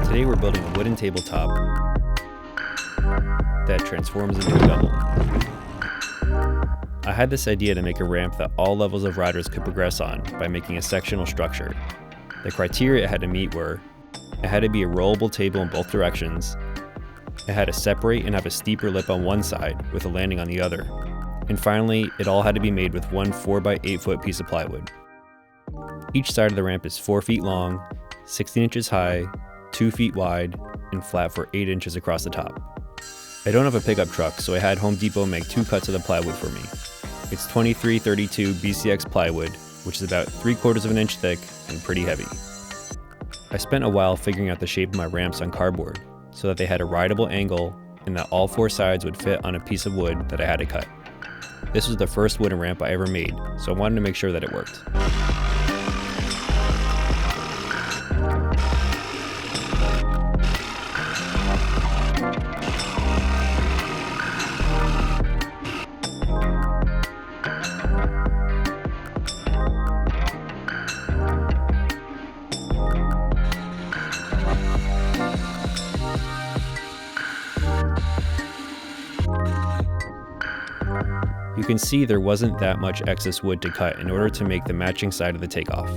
Today we're building a wooden tabletop that transforms into a double. I had this idea to make a ramp that all levels of riders could progress on by making a sectional structure. The criteria it had to meet were, it had to be a rollable table in both directions, it had to separate and have a steeper lip on one side with a landing on the other, and finally, it all had to be made with one 4x8 foot piece of plywood. Each side of the ramp is 4 feet long, 16 inches high, 2 feet wide, and flat for 8 inches across the top. I don't have a pickup truck, so I had Home Depot make 2 cuts of the plywood for me. It's 2332 BCX Plywood, which is about 3/4 of an inch thick and pretty heavy. I spent a while figuring out the shape of my ramps on cardboard, so that they had a rideable angle and that all 4 sides would fit on a piece of wood that I had to cut. This was the first wooden ramp I ever made, so I wanted to make sure that it worked. You can see there wasn't that much excess wood to cut in order to make the matching side of the takeoff.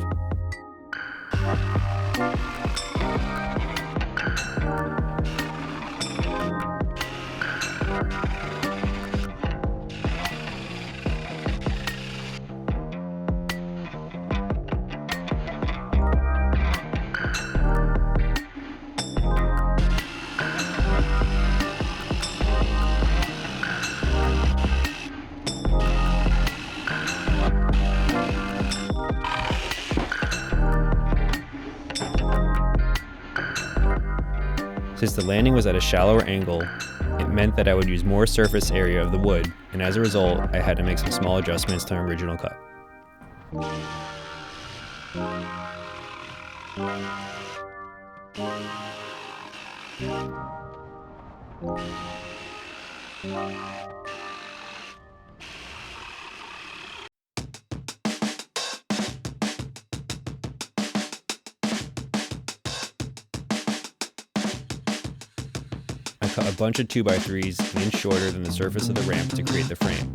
Since the landing was at a shallower angle, it meant that I would use more surface area of the wood, and as a result, I had to make some small adjustments to my original cut. I cut a bunch of 2x3s an inch shorter than the surface of the ramp to create the frame.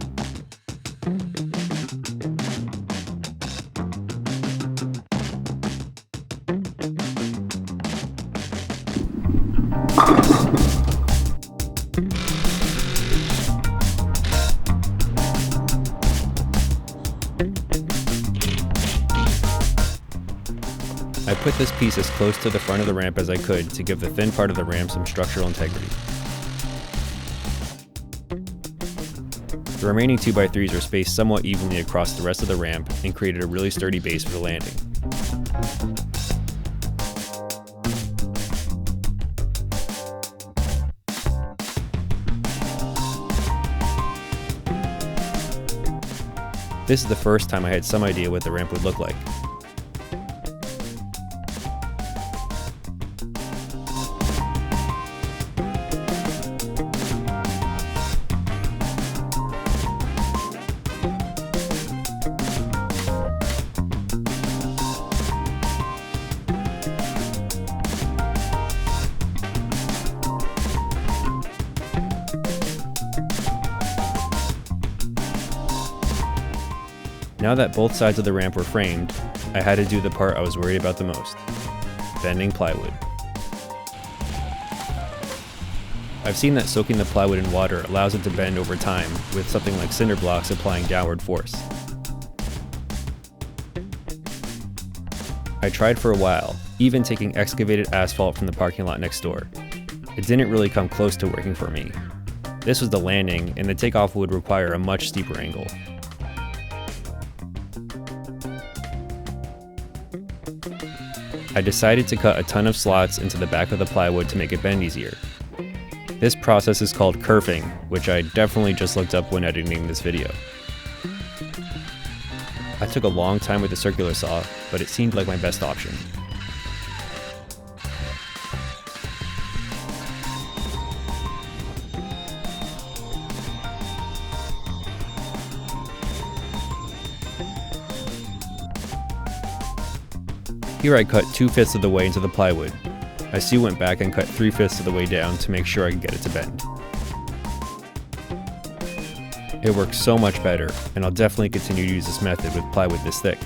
I put this piece as close to the front of the ramp as I could to give the thin part of the ramp some structural integrity. The remaining 2x3s are spaced somewhat evenly across the rest of the ramp and created a really sturdy base for the landing. This is the first time I had some idea what the ramp would look like. Now that both sides of the ramp were framed, I had to do the part I was worried about the most: bending plywood. I've seen that soaking the plywood in water allows it to bend over time, with something like cinder blocks applying downward force. I tried for a while, even taking excavated asphalt from the parking lot next door. It didn't really come close to working for me. This was the landing, and the takeoff would require a much steeper angle. I decided to cut a ton of slots into the back of the plywood to make it bend easier. This process is called kerfing, which I definitely just looked up when editing this video. I took a long time with the circular saw, but it seemed like my best option. Here I cut 2/5 of the way into the plywood. I still went back and cut 3/5 of the way down to make sure I could get it to bend. It works so much better, and I'll definitely continue to use this method with plywood this thick.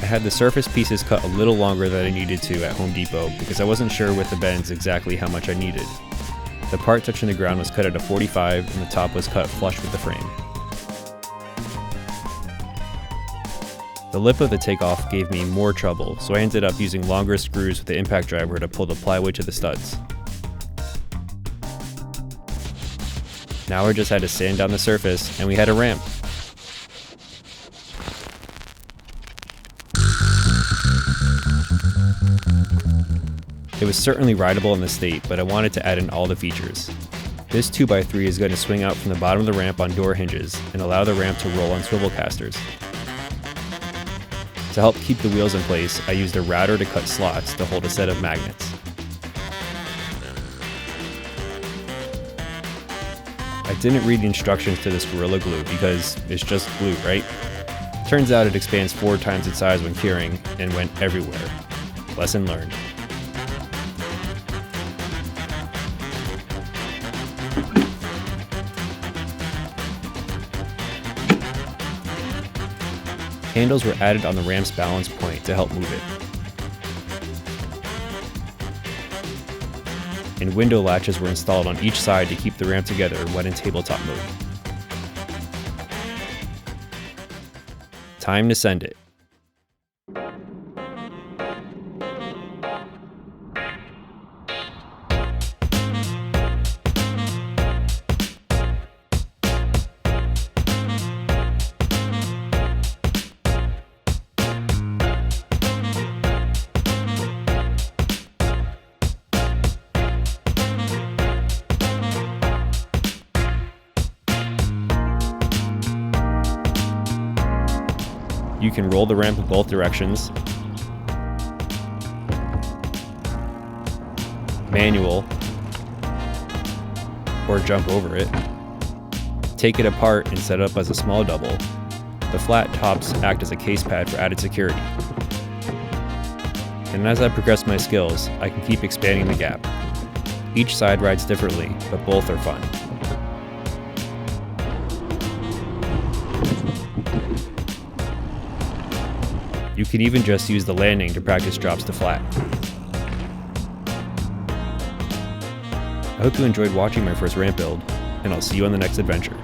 I had the surface pieces cut a little longer than I needed to at Home Depot because I wasn't sure with the bends exactly how much I needed. The part touching the ground was cut at a 45 and the top was cut flush with the frame. The lip of the takeoff gave me more trouble, so I ended up using longer screws with the impact driver to pull the plywood to the studs. Now I just had to sand down the surface and we had a ramp. It was certainly rideable in the state, but I wanted to add in all the features. This 2x3 is going to swing out from the bottom of the ramp on door hinges and allow the ramp to roll on swivel casters. To help keep the wheels in place, I used a router to cut slots to hold a set of magnets. I didn't read the instructions to this Gorilla Glue because it's just glue, right? Turns out it expands 4 times its size when curing and went everywhere. Lesson learned. Handles were added on the ramp's balance point to help move it. And window latches were installed on each side to keep the ramp together when in tabletop mode. Time to send it. You can roll the ramp in both directions, manual, or jump over it. Take it apart and set it up as a small double. The flat tops act as a case pad for added security. And as I progress my skills, I can keep expanding the gap. Each side rides differently, but both are fun. You can even just use the landing to practice drops to flat. I hope you enjoyed watching my first ramp build, and I'll see you on the next adventure.